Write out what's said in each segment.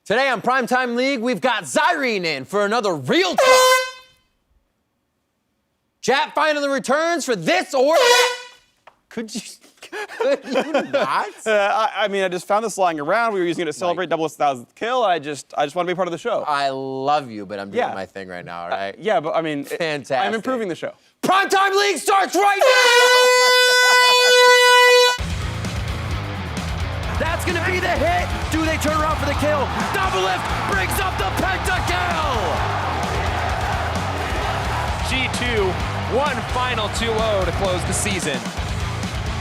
Today on Primetime League, we've got Zyrene in for another real talk. Chat finally returns for this or that. Could you not? I mean, I just found this lying around. We were using it to celebrate Double's 1,000th kill. I just want to be part of the show. I love you, but I'm doing my thing right now, all right? Yeah, but I mean, Fantastic. I'm improving the show. Primetime League starts right now! That's gonna be the hit. Do they turn around for the kill? Double lift brings up the pentakill. G2, one final 2-0 to close the season.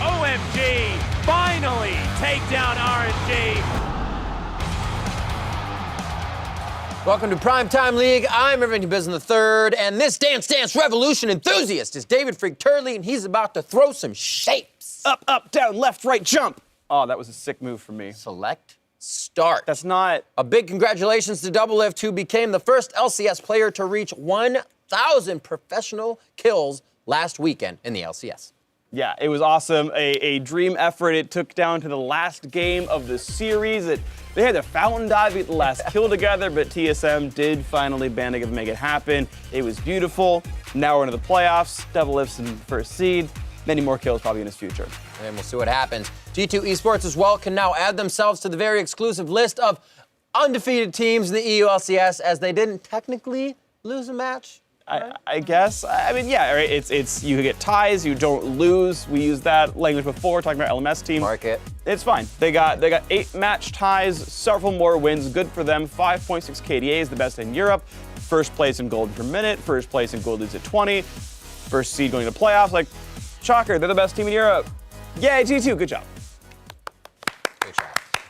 OMG, finally take down RNG. Welcome to Primetime League. I'm Irving Biz III, and this Dance Dance Revolution enthusiast is David Freak Turley, and he's about to throw some shapes. Up, up, down, left, right, jump. Oh, that was a sick move from me. Select, start. That's not... A big congratulations to Doublelift, who became the first LCS player to reach 1,000 professional kills last weekend in the LCS. Yeah, it was awesome. A dream effort. It took down to the last game of the series. They had the fountain dive, get the last kill together, but TSM did finally band together to make it happen. It was beautiful. Now we're into the playoffs. Doublelift's in first seed. Many more kills probably in his future. And we'll see what happens. G2 Esports as well can now add themselves to the very exclusive list of undefeated teams in the EULCS, as they didn't technically lose a match. I guess. I mean, yeah, right. It's you get ties, you don't lose. We used that language before, talking about LMS team. Market. It's fine. They got 8 match ties, several more wins. Good for them. 5.6 KDAs, the best in Europe. First place in gold per minute. First place in gold leads at 20. First seed going to playoffs. Like, shocker, they're the best team in Europe. Yay, G2, good job. Good job.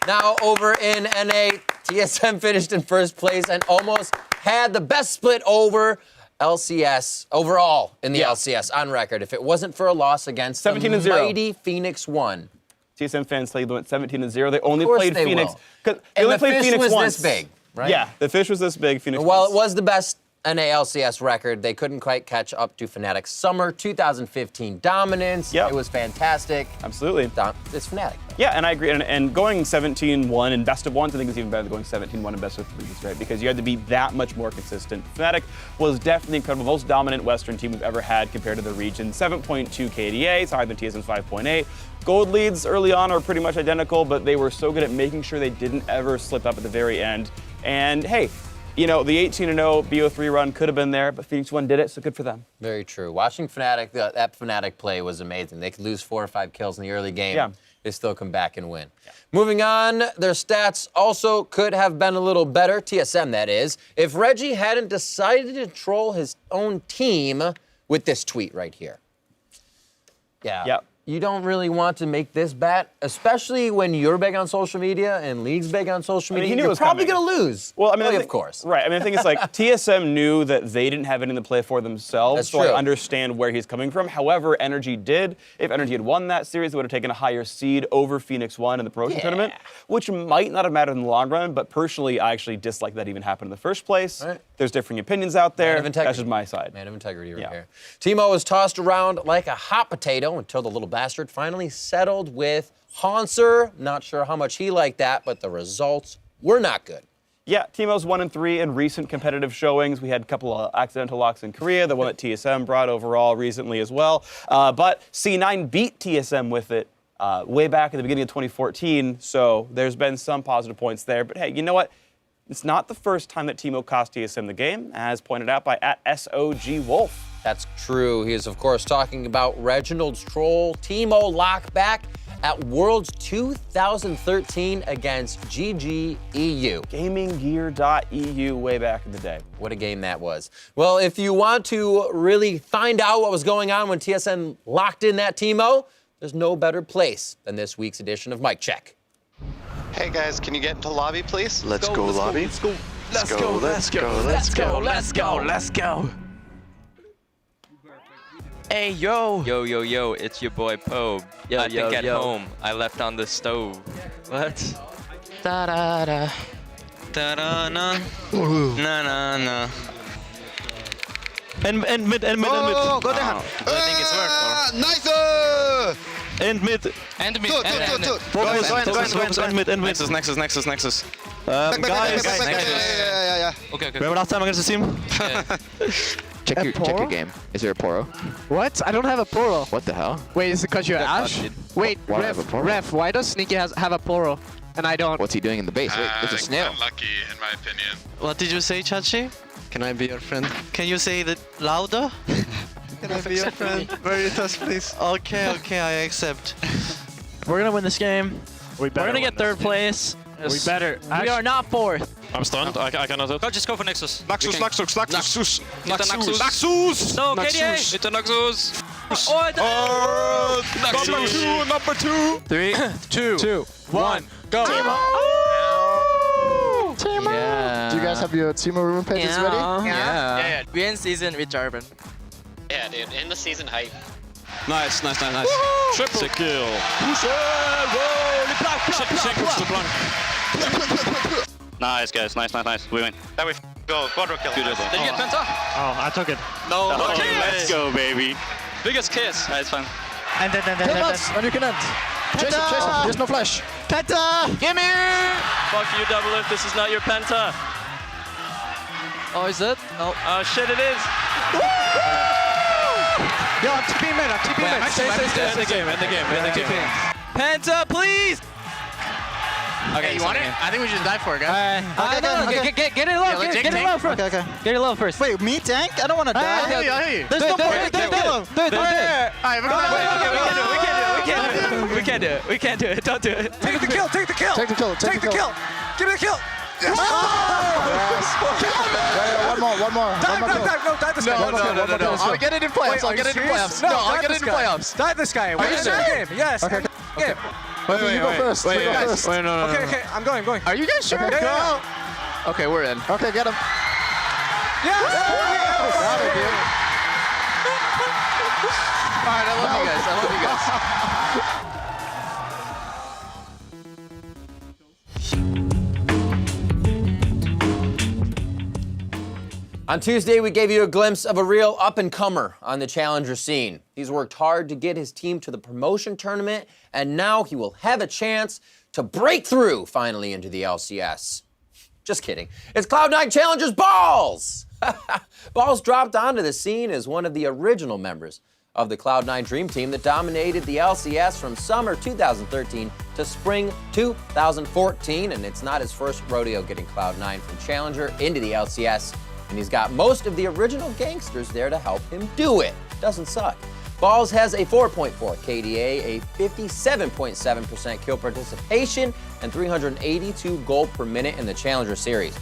Now over in NA, TSM finished in first place and almost had the best split over LCS overall in the LCS on record. If it wasn't for a loss against 17-0. the mighty Phoenix One. TSM fans say they went 17-0. They only played Phoenix. And only the played fish Phoenix was once. this big, right? Yeah, the fish was this big. Phoenix. Well, once. it was the best NALCS record. They couldn't quite catch up to Fnatic's summer 2015 dominance. Yep. It was fantastic. Absolutely. It's Fnatic. Yeah, and I agree. And going 17-1 in best of ones, I think is even better than going 17-1 in best of threes, right? Because you had to be that much more consistent. Fnatic was definitely incredible. Most dominant Western team we've ever had compared to the region. 7.2 KDA, it's higher than TSM's 5.8. Gold leads early on are pretty much identical, but they were so good at making sure they didn't ever slip up at the very end. And hey, you know, the 18-0 BO3 run could have been there, but Phoenix One did it, so good for them. Very true. Watching Fnatic, that Fnatic play was amazing. They could lose 4 or 5 kills in the early game. Yeah. They still come back and win. Yeah. Moving on, their stats also could have been a little better, TSM that is, if Reggie hadn't decided to troll his own team with this tweet right here. Yeah. Yep. You don't really want to make this bet, especially when you're big on social media and League's big on social media. he knew it You're was probably coming. going to lose. Well, I mean, of course. Right. I mean, I think it's like TSM knew that they didn't have anything to play for themselves. That's so true. I understand where he's coming from. However, Energy did. If Energy had won that series, they would have taken a higher seed over Phoenix One in the promotion tournament, which might not have mattered in the long run. But personally, I actually dislike that even happened in the first place. Right. There's differing opinions out there. Man of integrity. That's just my side. Man of integrity right here. Teemo was tossed around like a hot potato until the little bastard finally settled with Hanser. Not sure how much he liked that, but the results were not good. Yeah, Teemo's 1-3 in recent competitive showings. We had a couple of accidental locks in Korea, the one that TSM brought overall recently as well. But C9 beat TSM with it way back at the beginning of 2014, so there's been some positive points there. But hey, you know what? It's not the first time that Teemo cost TSM the game, as pointed out by @SOGWolf. That's true. He is, of course, talking about Reginald's troll Teemo lock back at Worlds 2013 against GGEU. GamingGear.eu way back in the day. What a game that was. Well, if you want to really find out what was going on when TSM locked in that Teemo, there's no better place than this week's edition of Mic Check. Hey guys, can you get into lobby, please? Let's go lobby. Let's go. Let's go. Let's go. Let's go. Let's go. Let's go. Hey, yo. Yo, yo, yo, it's your boy Poe. Yo, I think yo, at yo. home, I left on the stove. What? Da-da-da. Ta-da-na. Na-na-na. And mid. Oh, go down. Do I think it's worth, or? Nice. And mid. And me. Two. Focus, and mid. Nexus. Guys, Yeah. Okay, okay. remember last time against the team? Check your game. Is there a Poro? What? I don't have a Poro. What the hell? Wait, is it because you're Ash? Wait, Why do I have a Poro? Ref, why does Sneaky have a Poro and I don't? What's he doing in the base? Wait, there's a snail. Unlucky, in my opinion. What did you say, Chachi? Can I be your friend? Can you say it louder? Can I be your friend? Veritas, please. Okay, I accept. We're gonna win this game. We're gonna get third place. We better. We are not fourth. I'm stunned. I cannot hit. Go, just go for Nexus. Naxus. Naxus. Naxus. No, KDA. It's a Naxus. Oh, Number two. 3, 2, 1, go. Yeah. Do you guys have your Teemo room pages ready? Yeah. We in season with Jarvan. Yeah, dude, in the season hype. Nice. Triple. Sick kill. Nice, guys. Nice. We win. There we go. Quadro kill. Did you get Penta? Oh, I took it. No. Let's go, baby. Biggest kiss. That's fine. And then. And you can end. Chase him. There's no flash. Penta! Gimme! Fuck you, Double Lift. This is not your Penta. Oh, is it? No. Oh, shit, it is. Yo, I'm TP mid. End the game. Penta, please! Okay, you want it? I think we should die for it, guys. Okay. Get it low. Get it low first. Okay. Get it low first. Wait, me tank? I don't want to die. I hear you. There's no point. We can't do it. Don't do it. Take the kill. Give me the kill. Yes. One more. Die this guy. No. I'll get it in playoffs. I'll get it in playoffs. Die this guy. Are you sure? Game. Yes. Okay. Game. Wait, you go first. Wait, no. Okay, I'm going. Are you guys sure? Yeah. Okay, we're in. Okay, get him. Yes! Got it, dude. Alright, I love you guys. On Tuesday, we gave you a glimpse of a real up-and-comer on the Challenger scene. He's worked hard to get his team to the promotion tournament, and now he will have a chance to break through finally into the LCS. Just kidding. It's Cloud9 Challenger's Ballz! Ballz dropped onto the scene as one of the original members of the Cloud9 Dream Team that dominated the LCS from summer 2013 to spring 2014, and it's not his first rodeo getting Cloud9 from Challenger into the LCS. And he's got most of the original gangsters there to help him do it. Doesn't suck. Ballz has a 4.4 KDA, a 57.7% kill participation, and 382 gold per minute in the Challenger series.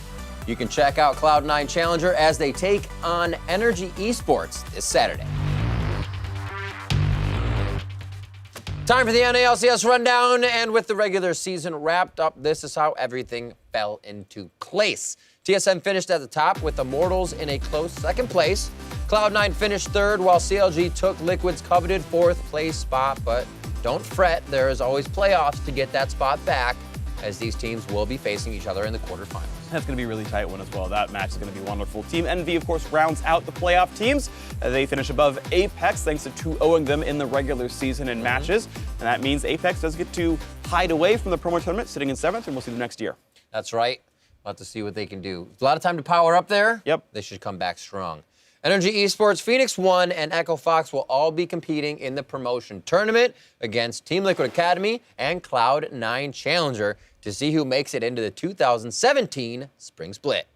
You can check out Cloud9 Challenger as they take on Energy Esports this Saturday. Time for the NALCS rundown, and with the regular season wrapped up, this is how everything fell into place. TSM finished at the top with Immortals in a close second place. Cloud9 finished third, while CLG took Liquid's coveted fourth place spot, but don't fret, there is always playoffs to get that spot back, as these teams will be facing each other in the quarterfinals. That's going to be a really tight one as well. That match is going to be wonderful. Team Envy, of course, rounds out the playoff teams. They finish above Apex thanks to 2-0ing them in the regular season in matches. And that means Apex does get to hide away from the promo tournament, sitting in 7th, and we'll see them next year. That's right. We'll have to see what they can do. A lot of time to power up there. Yep. They should come back strong. Energy Esports, Phoenix One, and Echo Fox will all be competing in the promotion tournament against Team Liquid Academy and Cloud9 Challenger to see who makes it into the 2017 Spring Split.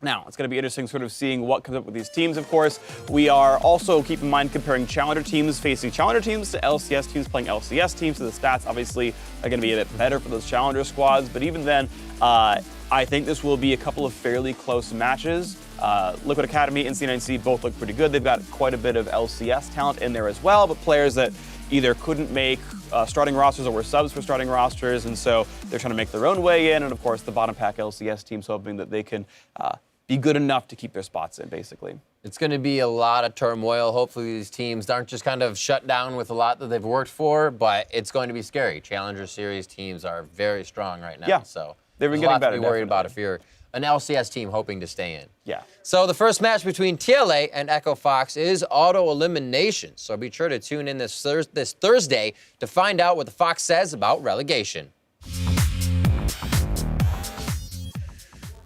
Now, it's going to be interesting sort of seeing what comes up with these teams, of course. We are also, keep in mind, comparing Challenger teams facing Challenger teams to LCS teams playing LCS teams, so the stats obviously are going to be a bit better for those Challenger squads. But even then, I think this will be a couple of fairly close matches. Liquid Academy and C9C both look pretty good. They've got quite a bit of LCS talent in there as well, but players that either couldn't make starting rosters or were subs for starting rosters, and so they're trying to make their own way in. And of course, the bottom pack LCS teams hoping that they can be good enough to keep their spots in, basically. It's going to be a lot of turmoil. Hopefully these teams aren't just kind of shut down with a lot that they've worked for, but it's going to be scary. Challenger Series teams are very strong right now. Yeah, so they've been there's a lot getting better, to be worried definitely. about if you're an LCS team hoping to stay in. Yeah. So the first match between TLA and Echo Fox is auto elimination. So be sure to tune in this Thursday to find out what the Fox says about relegation.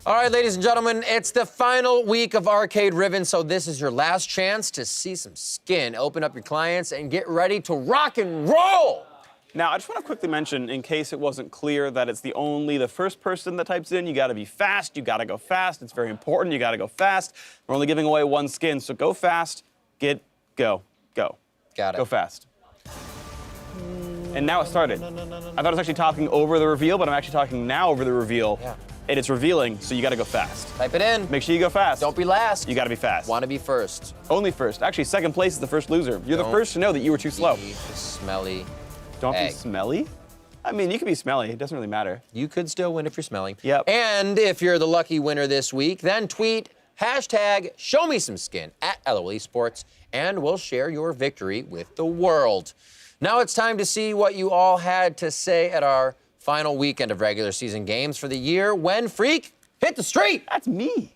All right, ladies and gentlemen, it's the final week of ArcadeRiven, so this is your last chance to see some skin. Open up your clients and get ready to rock and roll. Now, I just want to quickly mention, in case it wasn't clear, that it's only the first person that types in. You got to be fast. You got to go fast. It's very important. You got to go fast. We're only giving away 1 skin, so go fast. Go. Got it. Go fast. And now it started. I thought I was actually talking over the reveal, but I'm actually talking now over the reveal. Yeah. And it's revealing, so you got to go fast. Type it in. Make sure you go fast. Don't be last. You got to be fast. Want to be first. Only first. Actually, second place is the first loser. You're the first to know that you were too slow. Be the smelly Don't egg. be smelly? I mean, you can be smelly. It doesn't really matter. You could still win if you're smelly. Yep. And if you're the lucky winner this week, then tweet hashtag #ShowMeSomeSkin at LOL Esports, and we'll share your victory with the world. Now it's time to see what you all had to say at our final weekend of regular season games for the year when Freak hit the street. That's me.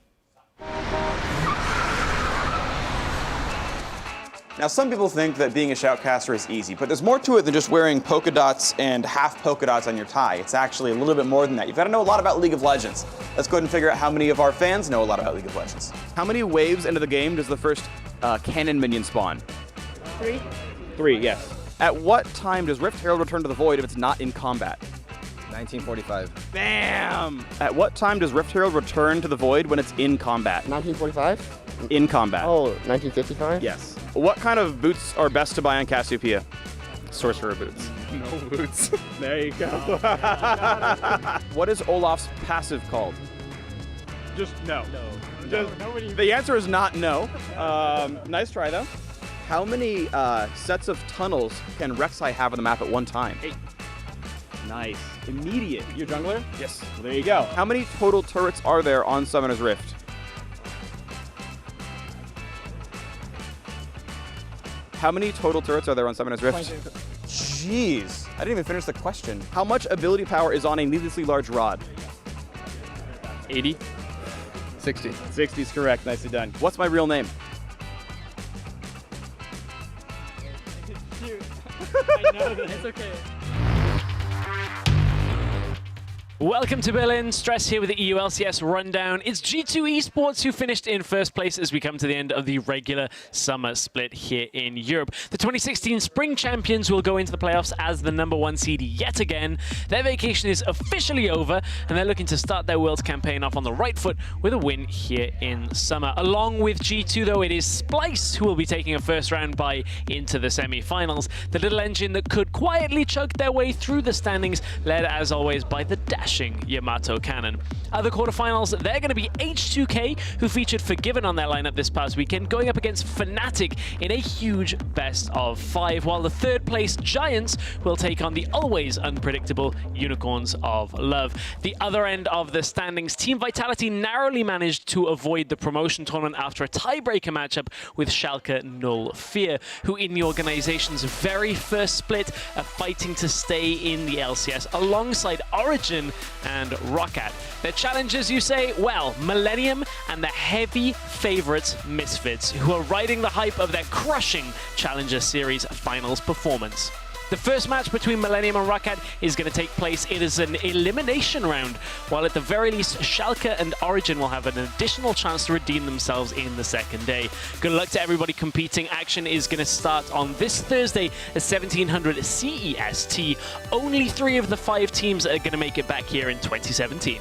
Now, some people think that being a shoutcaster is easy, but there's more to it than just wearing polka dots and half polka dots on your tie. It's actually a little bit more than that. You've got to know a lot about League of Legends. Let's go ahead and figure out how many of our fans know a lot about League of Legends. How many waves into the game does the first cannon minion spawn? 3. 3, yes. At what time does Rift Herald return to the Void if it's not in combat? 1945. Bam! At what time does Rift Herald return to the Void when it's in combat? 1945? In combat. Oh, 1955? Yes. What kind of boots are best to buy on Cassiopeia? Sorcerer boots. No boots. There you go. What is Olaf's passive called? Just no. The answer is not no. Nice try, though. How many sets of tunnels can Rek'Sai have on the map at one time? 8. Nice. Immediate. You're jungler? Yes. Well, there you go. How many total turrets are there on Summoner's Rift? How many total turrets are there on Summoner's Rift? 22. Jeez. I didn't even finish the question. How much ability power is on a needlessly large rod? 80. 60. 60 is correct. Nicely done. What's my real name? I know that. It's okay. Welcome to Berlin. Stress here with the EULCS rundown. It's G2 Esports who finished in first place as we come to the end of the regular summer split here in Europe. The 2016 Spring Champions will go into the playoffs as the #1 seed yet again. Their vacation is officially over, and they're looking to start their Worlds campaign off on the right foot with a win here in summer. Along with G2, though, it is Splice who will be taking a first round bye into the semi-finals. The little engine that could quietly chug their way through the standings, led as always by the dashing Yamato Cannon. Other quarterfinals, they're going to be H2K, who featured Forgiven on their lineup this past weekend, going up against Fnatic in a huge best of 5, while the third place Giants will take on the always unpredictable Unicorns of Love. The other end of the standings, Team Vitality narrowly managed to avoid the promotion tournament after a tiebreaker matchup with Schalke 04, who in the organization's very first split are fighting to stay in the LCS alongside Origin and Roccat. Their challengers, you say? Well, Millennium and the heavy favorites Misfits, who are riding the hype of their crushing Challenger Series finals performance. The first match between Millennium and Roccat is going to take place. It is an elimination round, while at the very least, Schalke and Origin will have an additional chance to redeem themselves in the second day. Good luck to everybody competing. Action is going to start on this Thursday at 1700 CEST. Only 3 of the 5 teams are going to make it back here in 2017.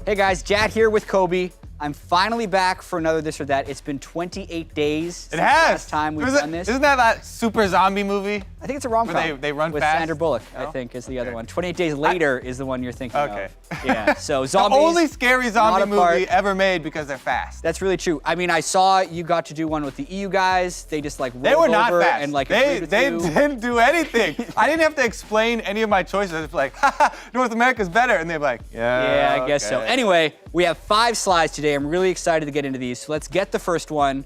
Hey guys, Jack here with Kobe. I'm finally back for another This or That. It's been 28 days since the last time we've done this. Isn't that super zombie movie? I think it's a rom-com. Where they run with fast? Sandra Bullock, I think, is the other one. 28 Days Later is the one you're thinking of. Yeah, so zombies. The only scary zombie not apart. movie ever made because they're fast. That's really true. I mean, I saw you got to do one with the EU guys. They just like rolled They were not over fast. and like they agreed with you. didn't do anything. I didn't have to explain any of my choices. It's like, haha, North America's better. And they're like, Yeah, I guess so. Anyway, we have 5 slides today. I'm really excited to get into these. So let's get the first one.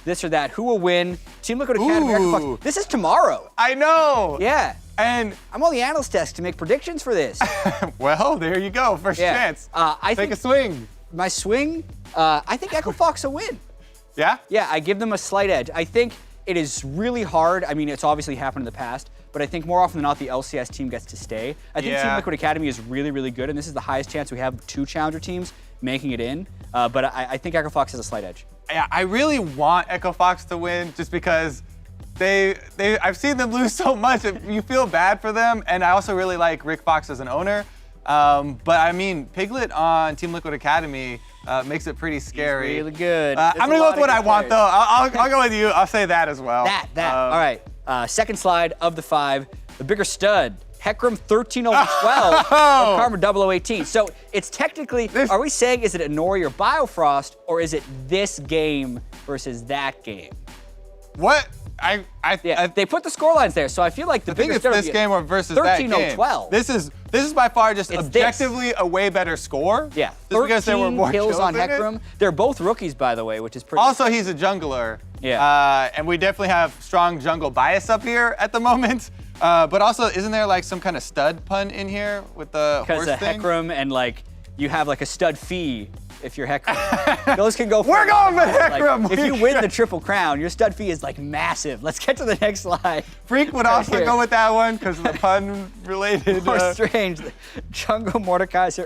This or That. Who will win? Team Liquid Academy. Ooh. This is tomorrow. I know. Yeah. And I'm on the analyst desk to make predictions for this. well, there you go. First chance. I Take a swing. My swing, I think Echo Fox will win. Yeah? Yeah, I give them a slight edge. I think it is really hard. I mean, it's obviously happened in the past, but I think more often than not, the LCS team gets to stay. I think Team Liquid Academy is really, really good, and this is the highest chance we have 2 challenger teams making it in. But I think Echo Fox has a slight edge. Yeah, I really want Echo Fox to win just because I've seen them lose so much. You feel bad for them, and I also really like Rick Fox as an owner. But I mean, Piglet on Team Liquid Academy makes it pretty scary. He's really good. I'm gonna go with what I want though. I'll go with you. I'll say that as well. All right. Second slide of the 5, the bigger stud. Hecarim 13-0-12 or Karma 0018. So it's technically, are we saying is it Nori or Biofrost, or is it this game versus that game? What? They put the scorelines there, so I feel like the thing is this game or versus that game. 13-0-12. This is by far just objectively a way better score. Yeah, just because there were more kills on in it. Hecarim. They're both rookies, by the way, which is pretty. Also, he's a jungler. Yeah. And we definitely have strong jungle bias up here at the moment. But also, isn't there like some kind of stud pun in here with the horse thing? Because Hecarim and like you have like a stud fee if you're Hecarim. Those can go. We're going with Hecarim. Like, if you win the Triple Crown, your stud fee is like massive. Let's get to the next slide. Freak would also go with that one because of the pun related. More strange. Jungle Mordekaiser.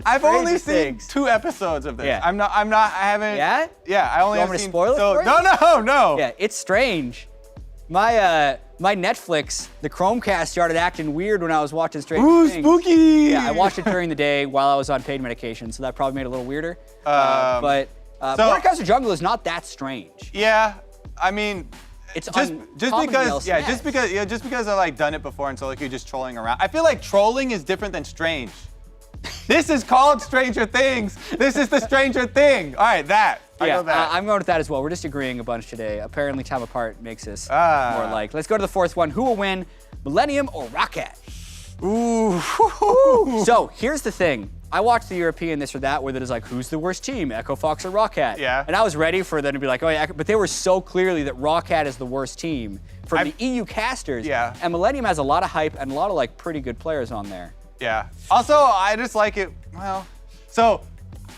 I've only seen 2 episodes of this. Yeah. I haven't. Yeah? Yeah, I only you have want me seen. to spoil it for you? No. Yeah, it's strange. My Netflix, the Chromecast started acting weird when I was watching Stranger Things. Spooky! Yeah, I watched it during the day while I was on paid medication, so that probably made it a little weirder. But Mordekaiser Jungle is not that strange. Yeah, I mean, it's just because I like done it before, and so like you're just trolling around. I feel like trolling is different than strange. This is called Stranger Things. This is the Stranger Thing. All right, that. I'm going with that as well. We're just agreeing a bunch today. Apparently, time apart makes us more like. Let's go to the 4th one. Who will win, Millennium or Rocket? Ooh. So here's the thing. I watched the European this or that where it is like, who's the worst team, Echo Fox or Rocket? Yeah. And I was ready for them to be like, oh yeah, but they were so clearly that Rocket is the worst team from the EU casters. Yeah. And Millennium has a lot of hype and a lot of like pretty good players on there. Yeah. Also, I just like it. Well, so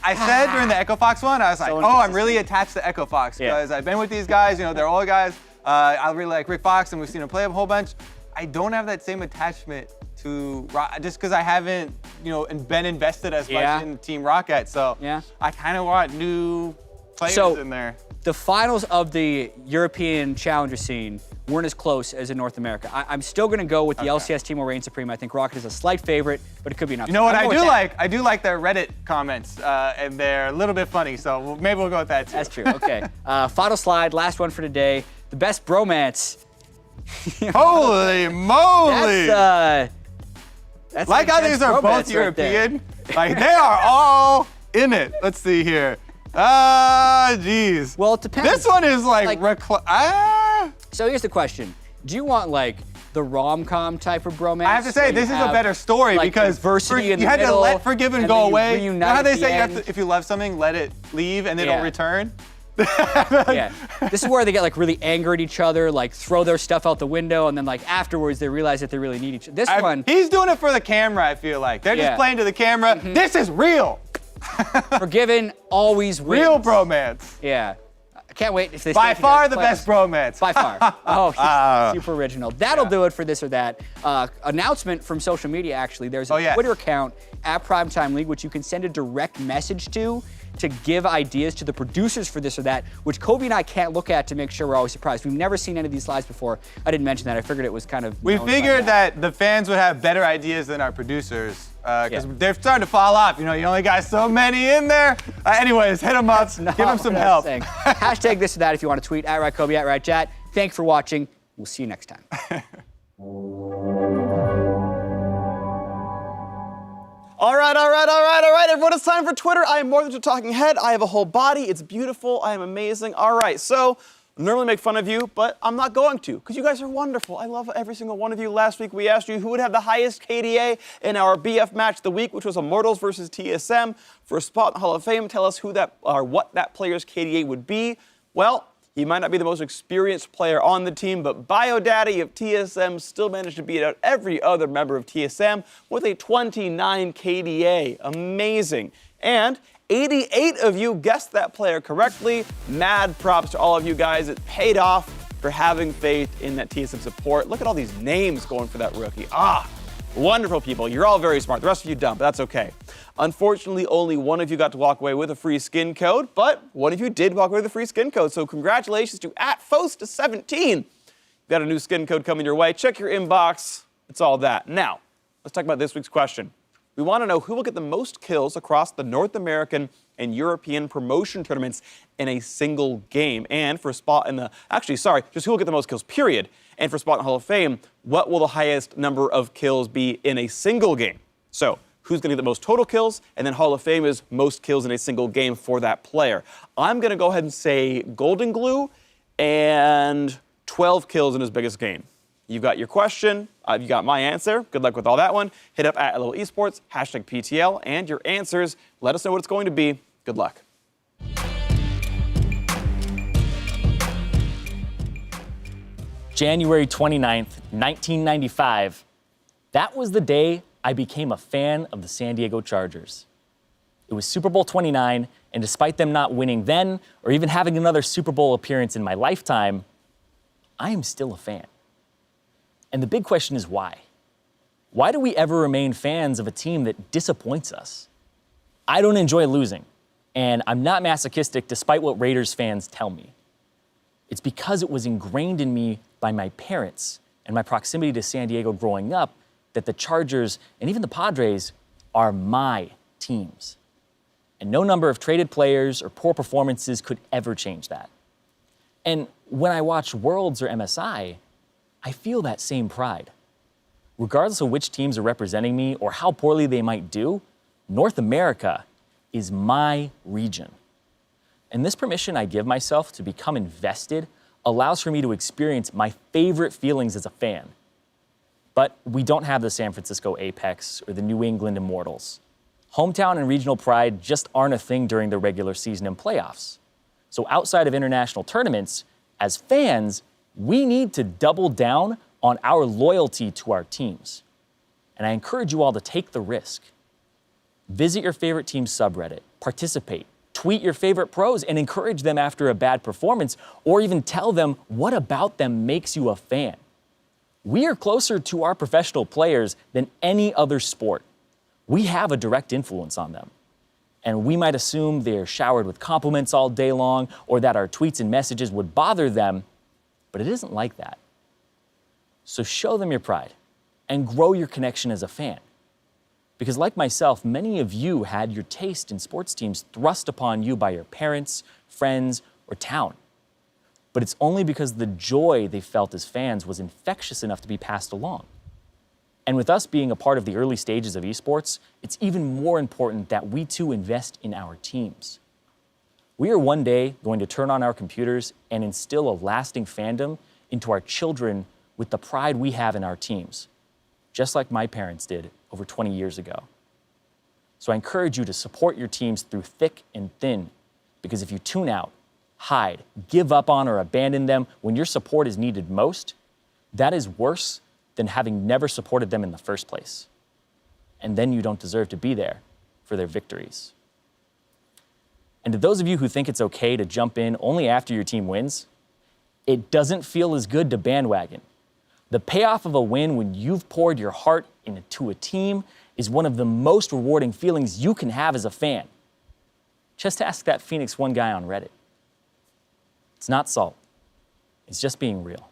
I said during the Echo Fox one, I was like, I'm really attached to Echo Fox because I've been with these guys. You know, they're all guys. I really like Rick Fox, and we've seen him play a whole bunch. I don't have that same attachment to just because I haven't, been invested as much in Team Rocket. So I kind of want new players in there. The finals of the European Challenger scene weren't as close as in North America. I'm still going to go with the LCS team will reign supreme. I think Rocket is a slight favorite, but it could be enough. You know what I do like? I do like their Reddit comments, and they're a little bit funny, so maybe we'll go with that too. That's true, okay. Final slide, last one for today. The best bromance. Holy moly! That's like how these are both European. Like they are all in it. Let's see here. Jeez. Well, it depends. This one is like So here's the question. Do you want like the rom-com type of bromance? I have to say, this is a better story because diversity you had to let forgive and go away. You know how they say if you love something, let it leave and it'll return? Yeah. This is where they get like really angry at each other, like throw their stuff out the window, and then like afterwards they realize that they really need each other. This one. He's doing it for the camera, I feel like. They're just playing to the camera. This is real. Forgiven always wins. Real bromance. Yeah. I can't wait if they By far the best bromance. By far. Oh, super original. That'll do it for this or that. Announcement from social media, actually. There's a Twitter account at Primetime League, which you can send a direct message to give ideas to the producers for this or that, which Kobe and I can't look at to make sure we're always surprised. We've never seen any of these slides before. I didn't mention that. I figured it was kind of... We figured that the fans would have better ideas than our producers. Because they're starting to fall off. You only got so many in there. Anyways, hit them up. Give them some help. Hashtag this or that if you want to tweet, @RightKobe, @RightChat. Thanks for watching. We'll see you next time. All right, everyone, it's time for Twitter. I am more than just a talking head. I have a whole body. It's beautiful. I am amazing. All right, so I normally make fun of you, but I'm not going to, because you guys are wonderful. I love every single one of you. Last week, we asked you who would have the highest KDA in our BF match of the week, which was Immortals versus TSM. For a spot in the Hall of Fame, tell us who that or what that player's KDA would be. Well, he might not be the most experienced player on the team, but BioDaddy of TSM still managed to beat out every other member of TSM with a 29 KDA. Amazing. And 88 of you guessed that player correctly. Mad props to all of you guys. It paid off. for having faith in that TSM support. Look at all these names going for that rookie. Wonderful people. You're all very smart. The rest of you dumb, but that's okay. Unfortunately, only one of you got to walk away with a free skin code, but one of you did walk away with a free skin code. So congratulations to @Fosta17. You got a new skin code coming your way. Check your inbox. It's all that. Now, let's talk about this week's question. We want to know who will get the most kills across the North American and European promotion tournaments in a single game. And for a spot in the, just who will get the most kills, period. And for a spot in the Hall of Fame, what will the highest number of kills be in a single game? So who's going to get the most total kills? And then Hall of Fame is most kills in a single game for that player. I'm going to go ahead and say Golden Glue and 12 kills in his biggest game. You've got your question. You got my answer. Good luck with all that one. Hit up @LOL Esports, #PTL, and your answers. Let us know what it's going to be. Good luck. January 29th, 1995. That was the day I became a fan of the San Diego Chargers. It was Super Bowl 29, and despite them not winning then, or even having another Super Bowl appearance in my lifetime, I am still a fan. And the big question is why? Why do we ever remain fans of a team that disappoints us? I don't enjoy losing, and I'm not masochistic despite what Raiders fans tell me. It's because it was ingrained in me by my parents and my proximity to San Diego growing up that the Chargers and even the Padres are my teams. And no number of traded players or poor performances could ever change that. And when I watch Worlds or MSI, I feel that same pride. Regardless of which teams are representing me or how poorly they might do, North America is my region. And this permission I give myself to become invested allows for me to experience my favorite feelings as a fan. But we don't have the San Francisco Apex or the New England Immortals. Hometown and regional pride just aren't a thing during the regular season and playoffs. So outside of international tournaments, as fans, we need to double down on our loyalty to our teams. And I encourage you all to take the risk. Visit your favorite team's subreddit, participate, tweet your favorite pros, and encourage them after a bad performance, or even tell them what about them makes you a fan. We are closer to our professional players than any other sport. We have a direct influence on them. And we might assume they're showered with compliments all day long, or that our tweets and messages would bother them, but it isn't like that. So show them your pride and grow your connection as a fan. Because like myself, many of you had your taste in sports teams thrust upon you by your parents, friends, or town. But it's only because the joy they felt as fans was infectious enough to be passed along. And with us being a part of the early stages of esports, it's even more important that we too invest in our teams. We are one day going to turn on our computers and instill a lasting fandom into our children with the pride we have in our teams, just like my parents did over 20 years ago. So I encourage you to support your teams through thick and thin, because if you tune out, hide, give up on, or abandon them when your support is needed most, that is worse than having never supported them in the first place. And then you don't deserve to be there for their victories. And to those of you who think it's okay to jump in only after your team wins, it doesn't feel as good to bandwagon. The payoff of a win when you've poured your heart into a team is one of the most rewarding feelings you can have as a fan. Just ask that Phoenix 1 guy on Reddit. It's not salt. It's just being real.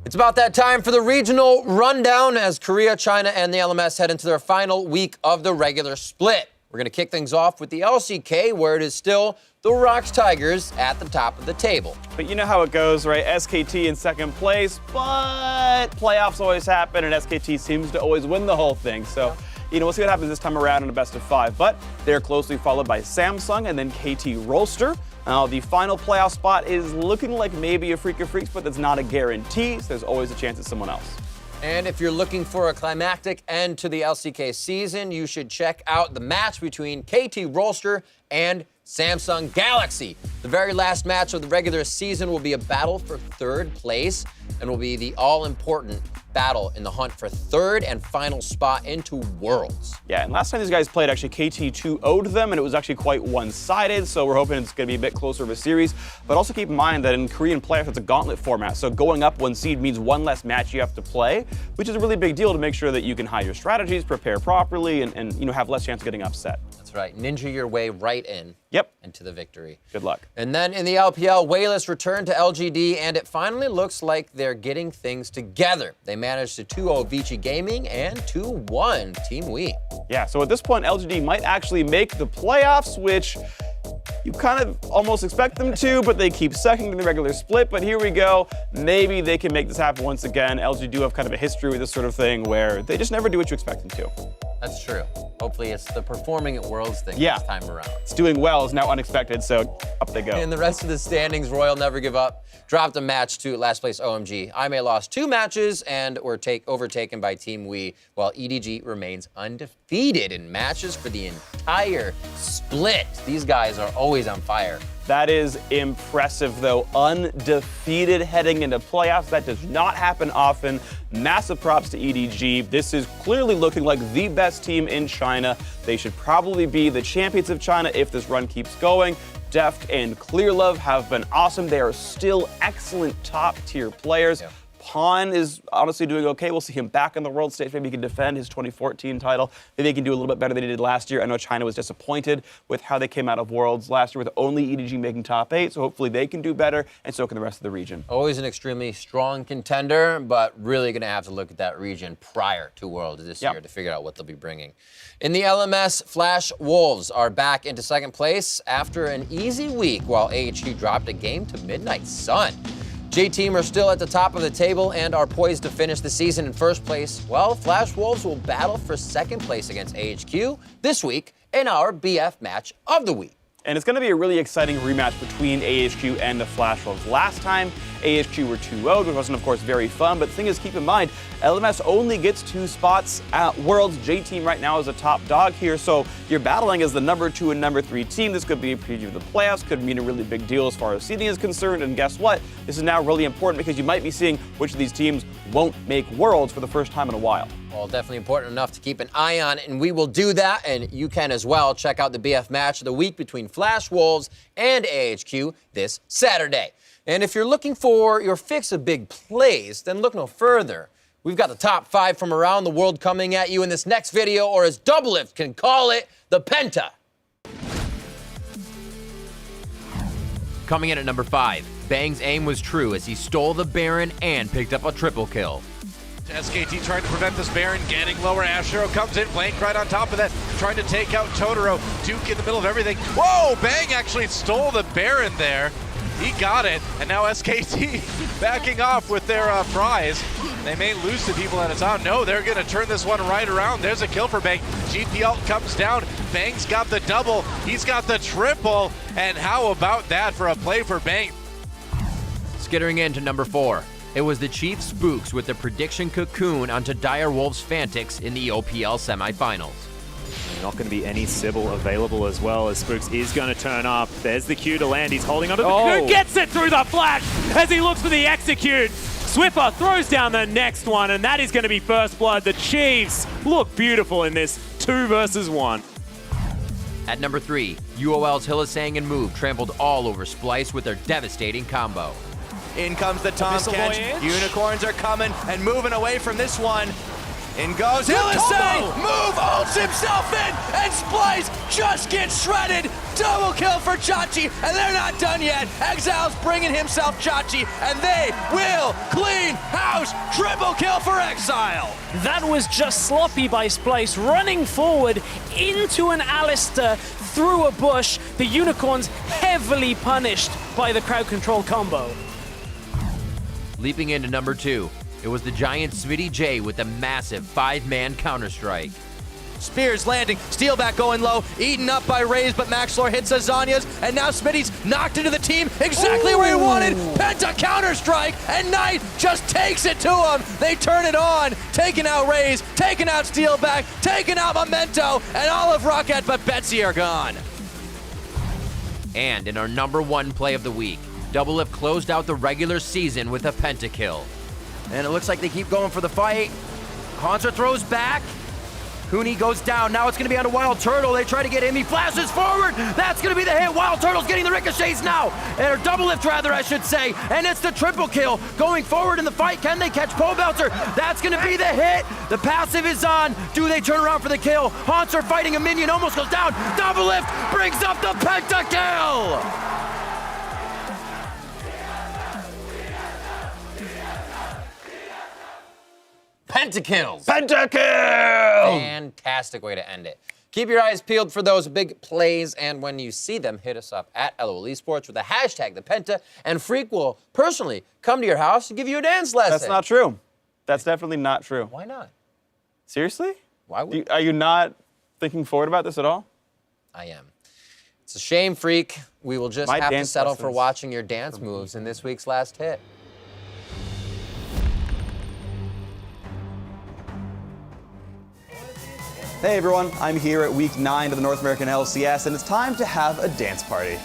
It's about that time for the regional rundown as Korea, China, and the LMS head into their final week of the regular split. We're going to kick things off with the LCK, where it is still the Rocks Tigers at the top of the table. But you know how it goes, right? SKT in second place, but playoffs always happen, and SKT seems to always win the whole thing. So, we'll see what happens this time around in a best of 5. But they're closely followed by Samsung and then KT Rolster. Now, the final playoff spot is looking like maybe a freak of freaks, but that's not a guarantee, so there's always a chance it's someone else. And if you're looking for a climactic end to the LCK season, you should check out the match between KT Rolster and Samsung Galaxy. The very last match of the regular season will be a battle for 3rd place and will be the all-important battle in the hunt for 3rd and final spot into Worlds. Yeah, and last time these guys played, actually KT 2-0'd them, and it was actually quite one-sided, so we're hoping it's going to be a bit closer of a series. But also keep in mind that in Korean playoffs, it's a gauntlet format, so going up 1 seed means 1 less match you have to play, which is a really big deal to make sure that you can hide your strategies, prepare properly, and have less chance of getting upset. That's right. Ninja your way right in. Yep. Into the victory. Good luck. And then in the LPL, Wayless returned to LGD, and it finally looks like they're getting things together. They managed to 2-0 Vici Gaming and 2-1 Team Wii. Yeah, so at this point, LGD might actually make the playoffs, which you kind of almost expect them to, but they keep second in the regular split. But here we go. Maybe they can make this happen once again. LGD do have kind of a history with this sort of thing where they just never do what you expect them to. That's true. Hopefully it's the performing at Worlds thing this time around. It's doing well is now unexpected, so up they go. In the rest of the standings, Royal Never Give Up dropped a match to last place OMG. IMA lost 2 matches and were overtaken by Team Wii, while EDG remains undefeated in matches for the entire split. These guys are always on fire. That is impressive, though. Undefeated heading into playoffs. That does not happen often. Massive props to EDG. This is clearly looking like the best team in China. They should probably be the champions of China if this run keeps going. Deft and Clearlove have been awesome. They are still excellent top-tier players. Yeah. Pawn is honestly doing okay. We'll see him back on the world stage. Maybe he can defend his 2014 title. Maybe he can do a little bit better than he did last year. I know China was disappointed with how they came out of Worlds last year with only EDG making top 8, so hopefully they can do better, and so can the rest of the region. Always an extremely strong contender, but really going to have to look at that region prior to Worlds this year to figure out what they'll be bringing. In the LMS, Flash Wolves are back into 2nd place after an easy week, while AHQ dropped a game to Midnight Sun. J-Team are still at the top of the table and are poised to finish the season in 1st place, while Flash Wolves will battle for 2nd place against AHQ this week in our BF match of the week. And it's going to be a really exciting rematch between AHQ and the Flash Wolves. Last time, AHQ were 2-0'd, which wasn't, of course, very fun. But the thing is, keep in mind, LMS only gets 2 spots at Worlds. J-Team right now is a top dog here, so you're battling as the number 2 and number 3 team. This could be a preview of the playoffs, could mean a really big deal as far as seeding is concerned. And guess what? This is now really important because you might be seeing which of these teams won't make Worlds for the first time in a while. Well, definitely important enough to keep an eye on, and we will do that, and you can as well. Check out the BF match of the week between Flash Wolves and AHQ this Saturday. And if you're looking for your fix of big plays, then look no further. We've got the top 5 from around the world coming at you in this next video, or as Doublelift can call it, the Penta. Coming in at number 5, Bang's aim was true as he stole the Baron and picked up a triple kill. SKT trying to prevent this Baron, getting lower. Ashero comes in, Blank right on top of that, trying to take out Totoro. Duke in the middle of everything. Whoa, Bang actually stole the Baron there. He got it, and now SKT backing off with their prize. They may lose to people at a time. No, they're going to turn this one right around. There's a kill for Bang. GP ult comes down. Bang's got the double. He's got the triple. And how about that for a play for Bang? Skittering into number 4. It was the Chief Spooks with the prediction cocoon onto Dire Wolves Fantix in the OPL semifinals. Not going to be any Sybil available as well, as Spooks is going to turn up. There's the Q to land. He's holding onto the cocoon, gets it through the flash as he looks for the execute. Swiffer throws down the next one, and that is going to be first blood. The Chiefs look beautiful in this 2 versus 1. At number 3, UOL's Hillisang and Move trampled all over Splice with their devastating combo. In comes the Tom Kench. Unicorns are coming and moving away from this one. In goes Hillisang. Move ults himself in, and Splice just gets shredded. Double kill for Chachi, and they're not done yet. Exile's bringing himself Chachi, and they will clean house. Triple kill for Exile. That was just sloppy by Splice, running forward into an Alistair through a bush. The Unicorns heavily punished by the crowd control combo. Leaping into number 2, it was the giant Smitty J with a massive 5-man counterstrike. Spears landing, Steelback going low, eaten up by Raze, but Maxlor hits Azania's, and now Smitty's knocked into the team exactly where he wanted. Penta counterstrike, and Knight just takes it to him. They turn it on, taking out Raze, taking out Steelback, taking out Memento, and all of Rocket but Betsy are gone. And in our #1 play of the week, Doublelift closed out the regular season with a pentakill. And it looks like they keep going for the fight. Hanser throws back. Cooney goes down. Now it's going to be on a Wild Turtle. They try to get him. He flashes forward. That's going to be the hit. Wild Turtle's getting the ricochets now. Or Doublelift, rather, I should say. And it's the triple kill. Going forward in the fight. Can they catch Pole Belter? That's going to be the hit. The passive is on. Do they turn around for the kill? Hanser fighting a minion. Almost goes down. Doublelift brings up the pentakill. Pentakills. Pentakill! Fantastic way to end it. Keep your eyes peeled for those big plays, and when you see them, hit us up at LOL Esports with the hashtag #ThePenta, and Freak will personally come to your house and give you a dance lesson. That's not true. That's definitely not true. Why not? Seriously? Why would Are you not thinking forward about this at all? I am. It's a shame, Freak. We will just My have to dance settle for lessons. watching your dance moves in this week's last hit. Hey everyone, I'm here at week 9 of the North American LCS, and it's time to have a dance party.